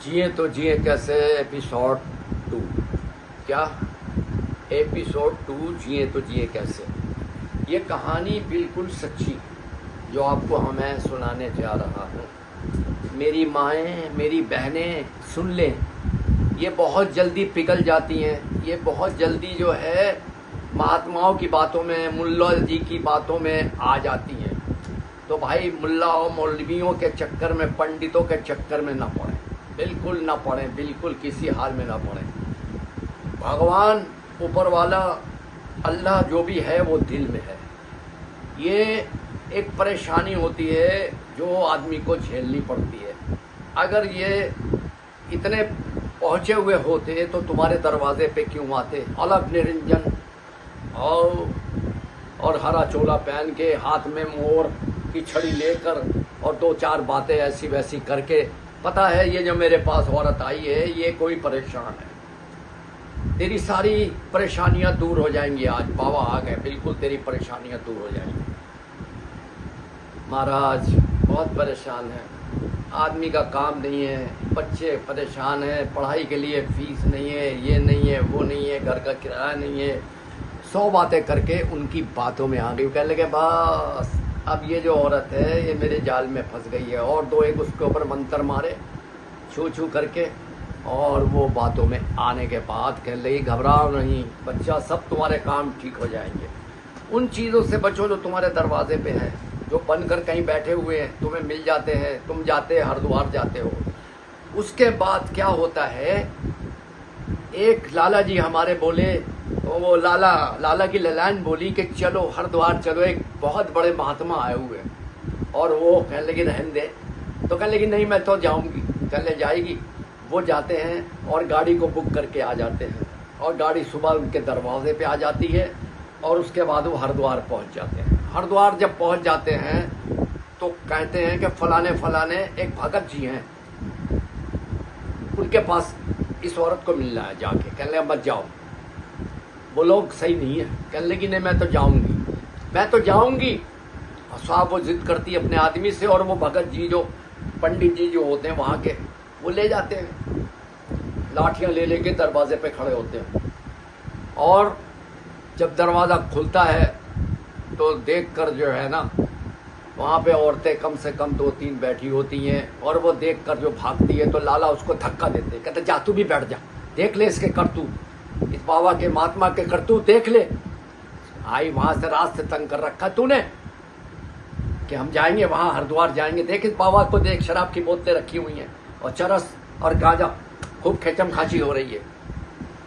जिए तो जिए कैसे एपिसोड 2। क्या एपिसोड 2 जिए तो जिए कैसे। ये कहानी बिल्कुल सच्ची जो आपको मैं सुनाने जा रहा हूँ। मेरी माएँ मेरी बहनें सुन लें, ये बहुत जल्दी पिघल जाती हैं, ये बहुत जल्दी जो है महात्माओं की बातों में, मुल्ला जी की बातों में आ जाती हैं। तो भाई मुल्ला और मौलवियों के चक्कर में, पंडितों के चक्कर में ना पड़ें, बिल्कुल ना पड़ें, बिल्कुल किसी हाल में ना पड़ें। भगवान ऊपर वाला अल्लाह जो भी है वो दिल में है। ये एक परेशानी होती है जो आदमी को झेलनी पड़ती है। अगर ये इतने पहुँचे हुए होते तो तुम्हारे दरवाजे पे क्यों आते, अलग निरंजन और हरा चोला पहन के, हाथ में मोर की छड़ी लेकर और दो चार बातें ऐसी वैसी करके। पता है ये जो मेरे पास औरत आई है ये कोई परेशान है, तेरी सारी परेशानियां दूर हो जाएंगी। आज बाबा आ गए, बिल्कुल तेरी परेशानियां दूर हो जाएंगी। महाराज बहुत परेशान है, आदमी का काम नहीं है, बच्चे परेशान हैं, पढ़ाई के लिए फीस नहीं है, ये नहीं है, वो नहीं है, घर का किराया नहीं है। 100 बातें करके उनकी बातों में आ गई। कहने लगे बस अब ये जो औरत है ये मेरे जाल में फंस गई है। और दो एक उसके ऊपर मंत्र मारे छू छू करके, और वो बातों में आने के बाद कहने लगी घबराओ नहीं बच्चा, सब तुम्हारे काम ठीक हो जाएंगे। उन चीज़ों से बचो जो तुम्हारे दरवाजे पे हैं, जो बनकर कहीं बैठे हुए हैं, तुम्हें मिल जाते हैं, तुम जाते हरिद्वार जाते हो। उसके बाद क्या होता है, एक लाला जी हमारे बोले, तो वो लाला की ललान बोली कि चलो हरिद्वार चलो, एक बहुत बड़े महात्मा आए हुए हैं। और वो कहने लगी रहने दे, तो कहने लगी नहीं मैं तो जाऊंगी। कहने जाएगी, वो जाते हैं और गाड़ी को बुक करके आ जाते हैं, और गाड़ी सुबह उनके दरवाजे पे आ जाती है, और उसके बाद वो हरिद्वार पहुंच जाते हैं। हरिद्वार जब पहुंच जाते हैं तो कहते हैं कि फलाने एक भगत जी हैं, उनके पास इस औरत को मिलना है जाके। कहने लगे मत जाओ, वो लोग सही नहीं है। कहने लगी नहीं मैं तो जाऊंगी। साहब वो जिद करती है अपने आदमी से, और वो भगत जी जो पंडित जी जो होते हैं वहाँ के, वो ले जाते हैं, लाठियाँ ले लेके दरवाजे पे खड़े होते हैं। और जब दरवाज़ा खुलता है तो देखकर जो है ना, वहाँ पे औरतें कम से कम 2-3 बैठी होती हैं, और वो देखकर जो भागती है तो लाला उसको धक्का देते, कहते जा तू भी बैठ जा, देख ले इसके करतूत, इस बाबा के महात्मा के करतूत देख ले। आई वहाँ से रास्ते तंग कर रखा तूने कि हम जाएंगे वहाँ हरिद्वार जाएंगे, देख इस बाबा को देख, शराब की बोतलें रखी हुई हैं और चरस और गांजा, खूब खेचम खाची हो रही है।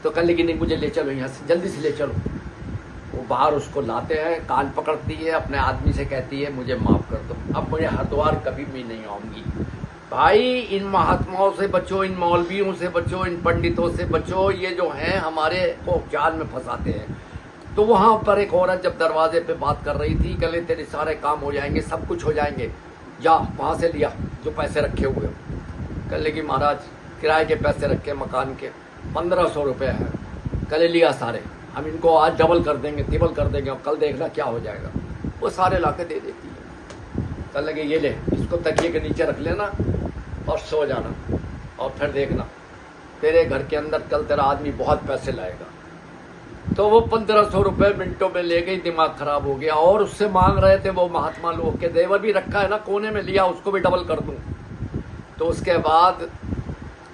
तो कहने लगी नहीं मुझे ले चलो यहाँ से, जल्दी से ले चलो। वो बाहर उसको लाते हैं, कान पकड़ती है, अपने आदमी से कहती है मुझे माफ़ कर दो, अब मुझे हरिद्वार कभी भी नहीं आऊँगी। भाई इन महात्माओं से बचो, इन मौलवियों से बचो, इन पंडितों से बचो, ये जो हैं हमारे को जाल में फंसाते हैं। तो वहाँ पर एक औरत जब दरवाजे पे बात कर रही थी, कहले तेरे सारे काम हो जाएंगे, सब कुछ हो जाएंगे, जा वहाँ से लिया जो पैसे रखे हुए हो। कहले कि महाराज किराए के पैसे रखे मकान के 1500 रुपये हैं। कहले लिया सारे, हम इनको आज डबल कर देंगे, ट्रिपल कर देंगे, और कल देखना क्या हो जाएगा। वो सारे ला के दे देती है। कल लगे ये ले, इसको तकिए के नीचे रख लेना और सो जाना, और फिर देखना तेरे घर के अंदर कल तेरा आदमी बहुत पैसे लाएगा। तो वो 1500 रुपये मिनटों में ले गई, दिमाग खराब हो गया। और उससे मांग रहे थे वो महात्मा लोग के, देवर भी रखा है ना कोने में, लिया उसको भी डबल कर दूं। तो उसके बाद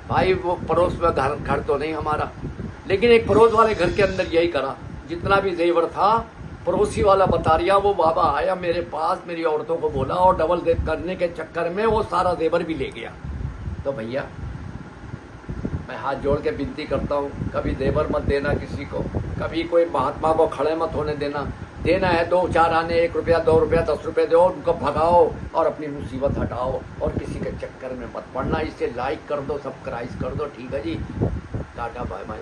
भाई वो पड़ोस में घर तो नहीं हमारा, लेकिन एक पड़ोस वाले घर के अंदर यही करा, जितना भी जेवर था पड़ोसी वाला बता रिया, वो बाबा आया मेरे पास, मेरी औरतों को बोला, और डबल करने के चक्कर में वो सारा जेवर भी ले गया। तो भैया मैं हाथ जोड़ के विनती करता हूँ, कभी देवर मत देना किसी को, कभी कोई महात्मा को खड़े मत होने देना। देना है 2-4 आने, 1 रुपया 2 रुपया 10 रुपये दो, उनको भगाओ और अपनी मुसीबत हटाओ, और किसी के चक्कर में मत पड़ना। इसे लाइक कर दो, सब्सक्राइब कर दो, ठीक है जी, टाटा बाय बाय।